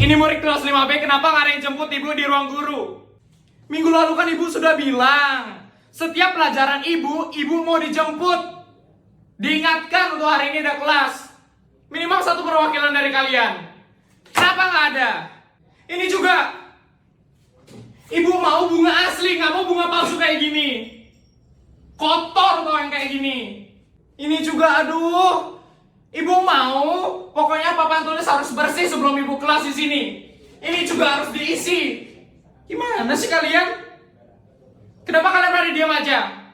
Ini murid kelas 5B, kenapa nggak ada yang jemput ibu di ruang guru? Minggu lalu kan ibu sudah bilang, setiap pelajaran ibu mau dijemput. Diingatkan untuk hari ini ada kelas. Minimal satu perwakilan dari kalian. Kenapa nggak ada? Ini juga, ibu mau bunga asli, nggak mau bunga palsu kayak gini. Kotor tuh yang kayak gini. Ini juga, aduh. Ibu mau, pokoknya papan tulis harus bersih sebelum ibu kelas di sini. Ini juga harus diisi. Gimana sih kalian? Kenapa kalian berani diam aja?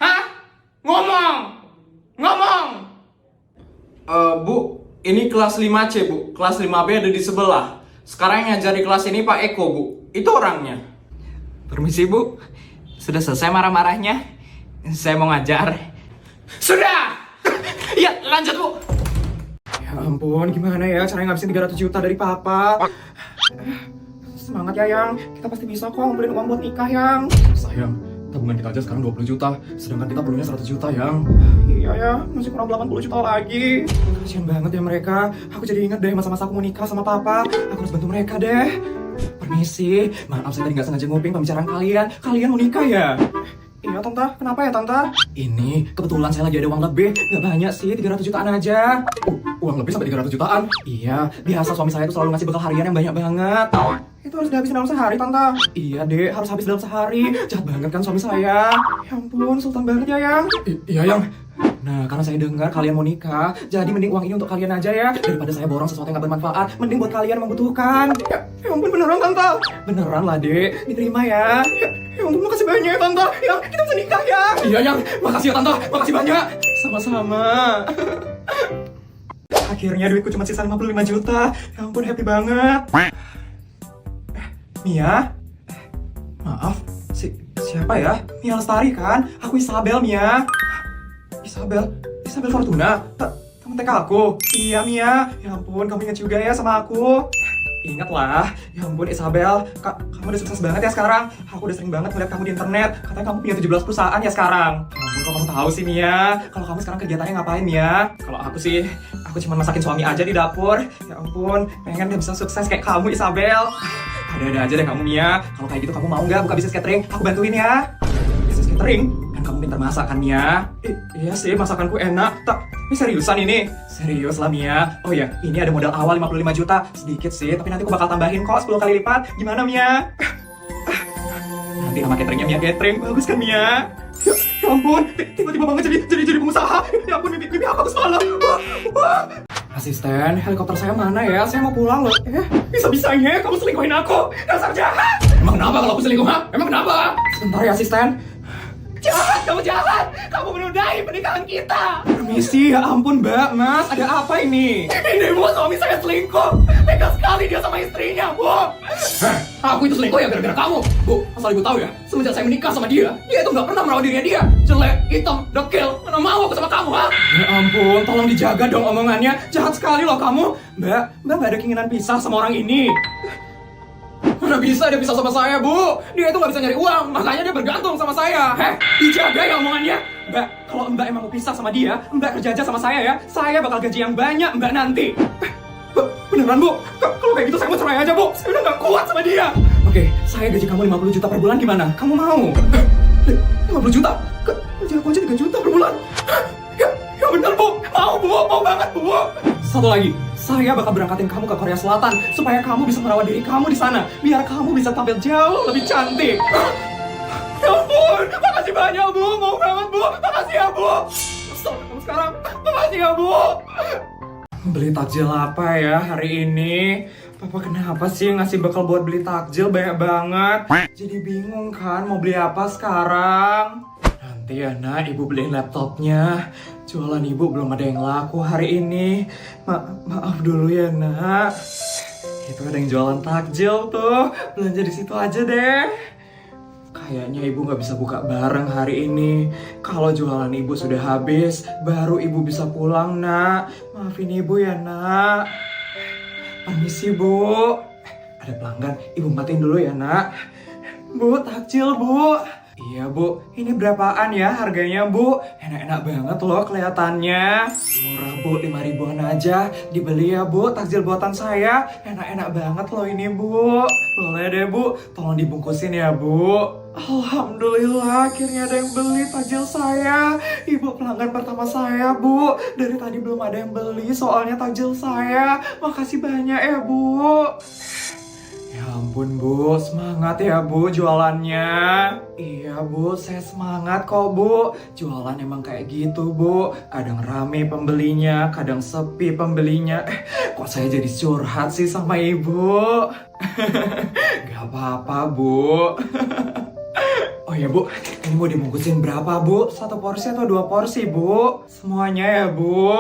Hah? Ngomong! Bu, ini kelas 5C, Bu. Kelas 5B ada di sebelah. Sekarang yang ngajar di kelas ini Pak Eko, Bu. Itu orangnya. Permisi, Bu. Sudah selesai marah-marahnya? Saya mau ngajar. Sudah! Ya, lanjut, Bu. Ya ampun, gimana ya caranya ngabisin 300 juta dari papa? Semangat ya, Yang. Kita pasti bisa kok ngumpulin uang buat nikah, Yang. Sayang, tabungan kita aja sekarang 20 juta. Sedangkan kita perlunya 100 juta, Yang. Iya ya, masih kurang 80 juta lagi. Kasian banget ya mereka. Aku jadi ingat deh masa-masa aku mau nikah sama papa. Aku harus bantu mereka deh. Permisi, maaf saya tadi nggak sengaja nguping pembicaraan kalian. Kalian mau nikah ya? Iya, Tante. Kenapa ya, Tante? Ini, kebetulan saya lagi ada uang lebih. Nggak banyak sih, 300 jutaan aja. Uang lebih sampai 300 jutaan? Iya, biasa suami saya tuh selalu ngasih bekal harian yang banyak banget. Itu harus dihabisin dalam sehari, Tante. Iya, Dek. Harus habis dalam sehari. Jahat banget kan suami saya. Ya ampun, sultan banget ya, Yang. Iya, Yang. Nah, karena saya dengar kalian mau nikah, jadi mending uang ini untuk kalian aja ya. Daripada saya borong sesuatu yang gak bermanfaat, mending buat kalian yang membutuhkan. Ya ampun, beneran, Tante. Beneran lah, Dek. Diterima ya. Ya ampun, makasih banyak ya, Tante. Yang, kita bisa nikah ya. Iya, Yang. Makasih ya, Tante. Makasih banyak. Sama-sama. Akhirnya duitku cuma sisa 55 juta. Ya ampun, happy banget. Mia? Maaf, siapa ya? Mia Lestari kan? Aku Isabel, Mia. Isabel Fortuna? Temen TK aku? Iya, Mia. Ya ampun, kamu ingat juga ya sama aku. Ingat lah. Ya ampun, Isabel. Kamu udah sukses banget ya sekarang. Aku udah sering banget ngeliat kamu di internet. Katanya kamu punya 17 perusahaan ya sekarang. Ya ampun, kok kamu tahu sih, Mia? Kalau kamu sekarang kegiatannya ngapain, Mia? Kalau aku sih, aku cuma masakin suami aja di dapur. Ya ampun, pengen deh bisa sukses kayak kamu, Isabel. Ada-ada aja deh kamu, Mia. Kalau kayak gitu kamu mau nggak buka bisnis catering? Aku bantuin ya. Bisnis catering? Kan kamu pintar masak kan, Mia? Iya sih, masakanku enak. Ini seriusan ini? Serius lah, Mia. Oh ya, ini ada modal awal 55 juta. Sedikit sih, tapi nanti aku bakal tambahin kok 10 kali lipat. Gimana, Mia? Nanti nama cateringnya Mia Catering. Bagus kan, Mia? Ya ampun, tiba-tiba banget jadi pengusaha. Ya ampun, mimpi aku semalam. Wah. Asisten, helikopter saya mana ya? Saya mau pulang loh. Bisa-bisanya kamu selingkuhin aku. Dasar jahat. Emang kenapa kalau aku selingkuh, ha? Emang kenapa? Sebentar ya, asisten. Jahat, kamu jahat. Kamu menodai pernikahan kita. Permisi, ya ampun, Mbak, Mas. Ada apa ini? Ini, Bu, suami saya selingkuh. Tega sekali dia sama istrinya, Bu. Aku itu selingkuh ya gara-gara kamu. Bu, asal Ibu tahu ya, semenjak saya menikah sama dia itu nggak pernah merawat dirinya dia. Jelek, hitam, dekil. Mana mau aku sama kamu, ha? Ya ampun, tolong dijaga dong omongannya. Jahat sekali loh kamu. Mbak nggak ada keinginan pisah sama orang ini. Mana bisa dia pisah sama saya, Bu? Dia itu nggak bisa nyari uang, makanya dia bergantung sama saya. Dijaga ya omongannya. Mbak, kalau Mbak emang mau pisah sama dia, Mbak kerja aja sama saya ya. Saya bakal gaji yang banyak Mbak nanti. Beneran, Bu? Kalau kayak gitu saya mau cerai aja, Bu. Saya udah nggak kuat sama dia. Oke, saya gaji kamu 50 juta per bulan gimana? Kamu mau? 50 juta? Gaji aku aja 3 juta per bulan. Ya bener, Bu. Mau banget, Bu. Satu lagi, saya bakal berangkatin kamu ke Korea Selatan supaya kamu bisa merawat diri kamu di sana, biar kamu bisa tampil jauh lebih cantik. Ya ampun, makasih banyak, Bu. Mau banget, Bu. Makasih ya, Bu. Stop kamu sekarang. Makasih ya, Bu. Beli takjil apa ya hari ini? Papa kenapa sih ngasih bekal buat beli takjil banyak banget? Jadi bingung kan mau beli apa sekarang? Nanti ya, Nak, Ibu beliin laptopnya. Jualan Ibu belum ada yang laku hari ini. Maaf dulu ya, Nak. Itu ada yang jualan takjil tuh. Belanja di situ aja deh. Kayaknya Ibu nggak bisa buka bareng hari ini. Kalau jualan Ibu sudah habis, baru Ibu bisa pulang, Nak. Maafin Ibu ya, Nak. Permisi, Bu. Ada pelanggan, Ibu matiin dulu ya, Nak. Bu, takjil, Bu. Iya bu, ini berapaan ya harganya bu? Enak-enak banget loh kelihatannya. Murah bu, 5 ribuan aja. Dibeli ya bu, takjil buatan saya. Enak-enak banget loh ini bu. Boleh deh bu, tolong dibungkusin ya bu. Alhamdulillah, akhirnya ada yang beli takjil saya. Ibu pelanggan pertama saya bu. Dari tadi belum ada yang beli soalnya takjil saya. Makasih banyak ya bu. Ya ampun bu, semangat ya bu jualannya. Iya bu, saya semangat kok bu. Jualan emang kayak gitu bu. Kadang rame pembelinya, kadang sepi pembelinya. Kok saya jadi curhat sih sama ibu? Gak apa-apa bu. Oh ya bu, ini mau dibungkusin berapa bu? 1 porsi atau 2 porsi bu? Semuanya ya bu.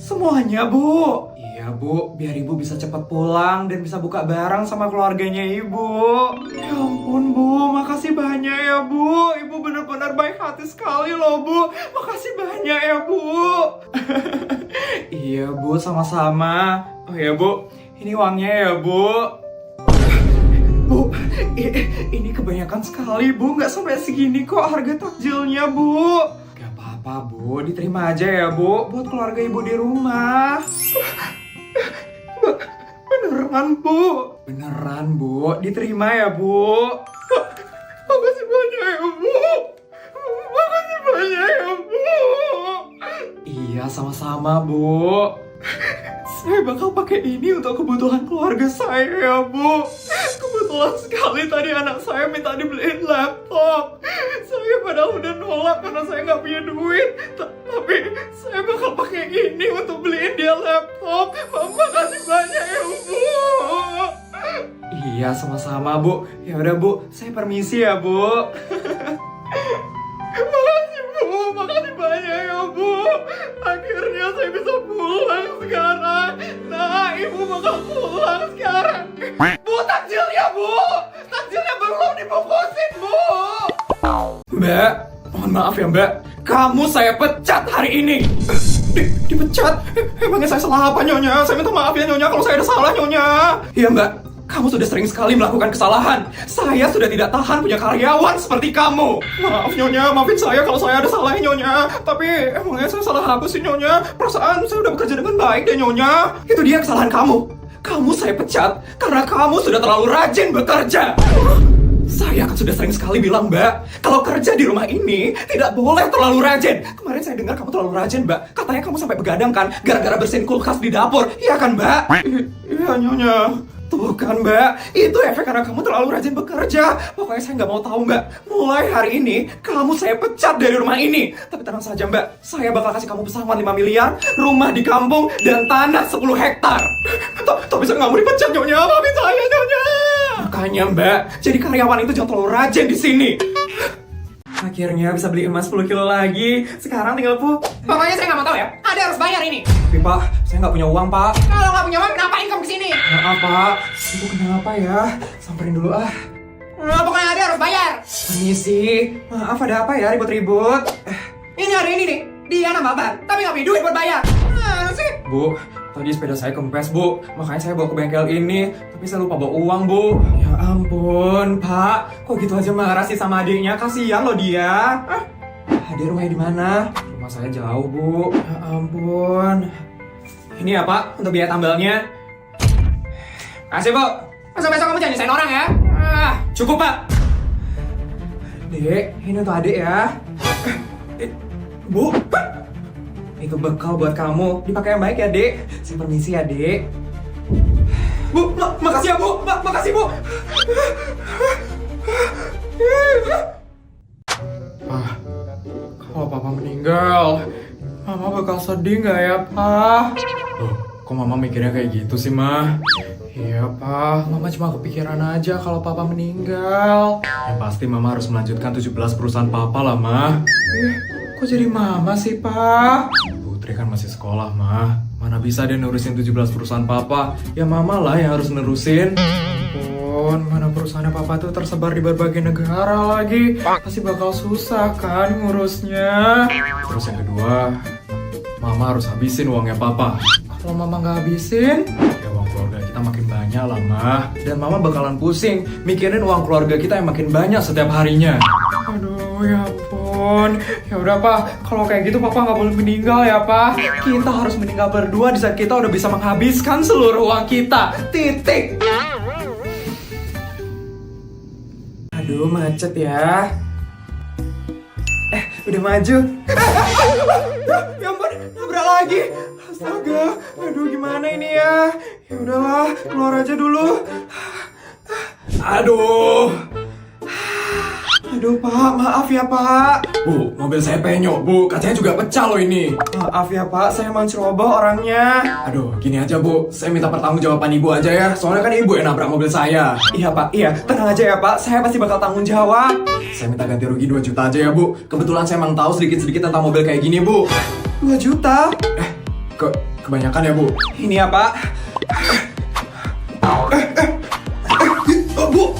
Semuanya bu. Iya bu, biar ibu bisa cepat pulang dan bisa buka barang sama keluarganya ibu. Ya ampun bu, makasih banyak ya bu. Ibu benar-benar baik hati sekali loh bu. Makasih banyak ya bu. Iya bu, sama-sama. Oh ya bu, ini uangnya ya bu. Bu, ini kebanyakan sekali bu. Nggak sampai segini kok harga takjilnya bu. Gak apa-apa bu, diterima aja ya bu. Buat keluarga ibu di rumah. Beneran bu. Beneran bu, diterima ya bu. Makasih banyak ya bu. Makasih banyak ya bu. Iya sama-sama bu. Saya bakal pakai ini untuk kebutuhan keluarga saya ya bu. Kebetulan sekali tadi anak saya minta dibeliin laptop. Saya padahal udah nolak karena saya nggak punya duit. Tapi saya bakal pakai ini untuk beliin dia laptop. Makasih banyak ya bu. Iya sama-sama bu. Ya udah bu, saya permisi ya bu. Makasih bu, makasih banyak ya bu. Akhirnya saya bisa pulang sekarang. Nah, ibu bakal pulang sekarang. Bu, takjilnya bu. Takjilnya belum dibungkusin bu. Mbak, mohon maaf ya mbak. Kamu saya pecat hari ini. Dipecat? Emangnya saya salah apa nyonya? Saya minta maaf ya nyonya kalau saya ada salah nyonya. Iya mbak. Kamu sudah sering sekali melakukan kesalahan. Saya sudah tidak tahan punya karyawan seperti kamu. Maaf Nyonya, maafin saya kalau saya ada salah Nyonya. Tapi emangnya saya salah apa sih Nyonya? Perasaan saya udah bekerja dengan baik deh Nyonya. Itu dia kesalahan kamu. Kamu saya pecat karena kamu sudah terlalu rajin bekerja. Saya kan sudah sering sekali bilang mbak, kalau kerja di rumah ini tidak boleh terlalu rajin. Kemarin saya dengar kamu terlalu rajin mbak. Katanya kamu sampai begadang kan, gara-gara bersihin kulkas di dapur. Iya kan mbak? Iya Nyonya. Tuh kan mbak, itu efek karena kamu terlalu rajin bekerja. Pokoknya saya nggak mau tahu mbak. Mulai hari ini, kamu saya pecat dari rumah ini. Tapi tenang saja mbak, saya bakal kasih kamu pesangon 5 miliar, rumah di kampung, dan tanah 10 hektar. Tapi saya nggak mau dipecat Nyonya, maafin saya Nyonya. Makanya mbak, jadi karyawan itu jangan terlalu rajin di sini. Akhirnya bisa beli emas 10 kilo lagi. Sekarang tinggal Pokoknya saya nggak mau tahu ya. Ada harus bayar ini. Tapi pak, saya nggak punya uang pak. Kalau nggak punya uang, ngapain kamu kesini? Maaf pak, ibu kenapa ya? Samperin dulu ah. Nah, pokoknya ada harus bayar. Permisi, maaf ada apa ya ribut-ribut? Ini hari ini nih, dia nambah ban, tapi nggak punya duit buat bayar. Nah sih. Bu, tadi sepeda saya kempes bu, makanya saya bawa ke bengkel ini. Tapi saya lupa bawa uang bu. Ya ampun, pak, kok gitu aja marah sih sama adiknya? Kasihan loh dia. Adik rumahnya di mana? Rumah saya jauh bu. Ya ampun. Ini ya pak, untuk biaya tambalnya. Kasih bu. Besok-besok kamu jangan nyusahin orang ya. Cukup pak. Dek, ini untuk adik ya. Bu, itu bekal buat kamu. Dipakai yang baik ya dek. Saya permisi ya dek. Bu, makasih ya bu. Makasih bu. Kalau papa meninggal, mama bakal sedih nggak ya pak? Loh, kok mama mikirnya kayak gitu sih mah? Iya pak, mama cuma kepikiran aja kalau papa meninggal. Ya pasti mama harus melanjutkan 17 perusahaan papa lah mah. Kok jadi mama sih pak? Putri kan masih sekolah mah. Mana bisa dia nerusin 17 perusahaan papa? Ya mama lah yang harus nerusin. Ampun, mana perusahaannya papa tuh tersebar di berbagai negara lagi. Pasti bakal susah kan ngurusnya. Terus yang kedua, mama harus habisin uangnya papa. kalau mama nggak habisin, ya uang keluarga kita makin banyak lah, mah. Dan mama bakalan pusing mikirin uang keluarga kita yang makin banyak setiap harinya. Aduh, ya ampun. Ya udah, Pak. Kalau kayak gitu Papa nggak boleh meninggal ya, Pak. Kita harus meninggal berdua di saat kita udah bisa menghabiskan seluruh uang kita. Titik. Aduh, macet ya. Udah maju. Ya ampun, nabrak lagi. Astaga, aduh gimana ini ya? Ya udahlah, keluar aja dulu. Aduh. Aduh Pak, maaf ya Pak. Bu, mobil saya penyok, Bu. Kacanya juga pecah loh ini. Maaf ya Pak, saya emang ceroboh orangnya. Aduh, gini aja, Bu. Saya minta pertanggungjawaban Ibu aja ya. Soalnya kan Ibu yang nabrak mobil saya. Iya Pak, iya. Tenang aja ya Pak, saya pasti bakal tanggung jawab. Saya minta ganti rugi 2 juta aja ya, Bu. Kebetulan saya emang tahu sedikit-sedikit tentang mobil kayak gini, Bu. 2 juta? Kebanyakan ya, Bu. Ini ya Pak. Bu!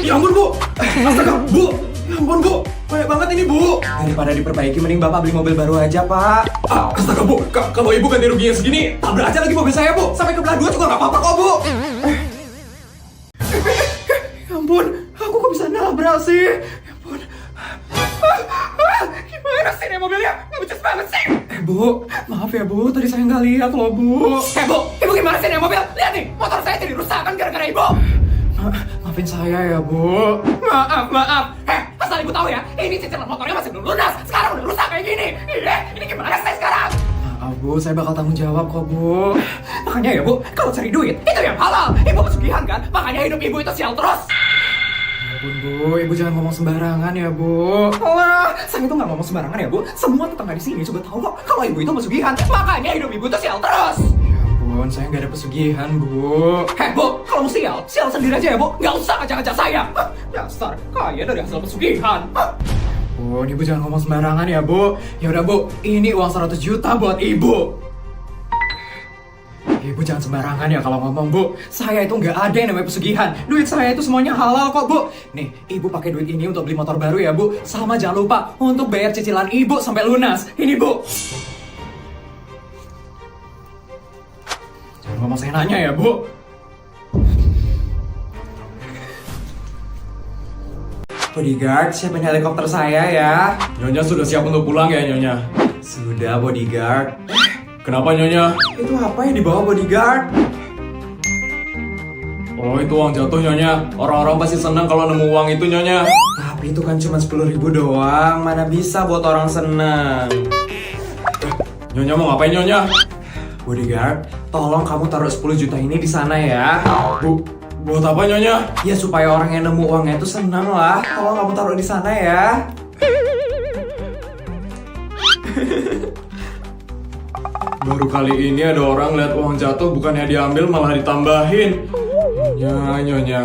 Ya ampun, Bu! Astaga, Bu! Ya ampun, Bu! Banyak banget ini, Bu! Daripada diperbaiki, mending Bapak beli mobil baru aja Pak. Astaga, Bu! Kalau Ibu ganti ruginya segini, tabrak aja lagi mobil saya, Bu! Sampai ke belah 2 juga nggak apa-apa kok, Bu! Ya ampun, aku kok bisa nabrak sih? Ya ampun. Gimana sih ini mobilnya? Nggak becus banget sih. Bu, maaf ya Bu, tadi saya nggak lihat loh Bu. Bu, Ibu gimana sih ini mobil? Lihat nih, motor saya jadi rusak kan gara-gara Ibu. Maafin saya ya Bu. Maaf. Asal Ibu tahu ya, ini cicilan motornya masih belum lunas. Sekarang udah rusak kayak gini. Ini gimana saya sekarang? Maaf Bu, saya bakal tanggung jawab kok Bu. Makanya ya Bu, kalau cari duit, itu yang halal. Ibu pesugihan kan? Makanya hidup Ibu itu sial terus. Ya ampun Bu, Ibu jangan ngomong sembarangan ya Bu. Wah, saya itu nggak ngomong sembarangan ya Bu. Semua tetangga di sini juga tahu kok kalau Ibu itu pesugihan. Makanya hidup Ibu itu sial terus. Ya ampun, saya nggak ada pesugihan Bu. Bu, kalau mau sial sendiri aja ya Bu. Nggak usah ngajak-ngajak saya. Dasar kaya dari hasil pesugihan. Bu, Ibu jangan ngomong sembarangan ya Bu. Ya udah Bu, ini uang 100 juta buat Ibu. Ibu jangan sembarangan ya kalau ngomong Bu. Saya itu nggak ada yang namanya pesugihan. Duit saya itu semuanya halal kok Bu. Nih, Ibu pakai duit ini untuk beli motor baru ya Bu. Sama jangan lupa untuk bayar cicilan Ibu sampai lunas. Ini Bu. Jangan ngomong saya nanya ya Bu. Bodyguard, siapin helikopter saya ya. Nyonya sudah siap untuk pulang ya, Nyonya? Sudah Bodyguard. Kenapa, Nyonya? Itu apa yang dibawa Bodyguard? Oh, itu uang jatuh, Nyonya. Orang-orang pasti senang kalau nemu uang itu, Nyonya. Tapi itu kan cuma 10.000 doang. Mana bisa buat orang seneng. Nyonya mau ngapain, Nyonya? Bodyguard, tolong kamu taruh 10 juta ini di sana ya. Bu, buat apa, Nyonya? Ya supaya orang yang nemu uangnya itu senang lah. Tolong kamu taruh di sana ya. Baru kali ini ada orang lihat uang jatuh bukannya diambil malah ditambahin. Nyonya, Nyonya.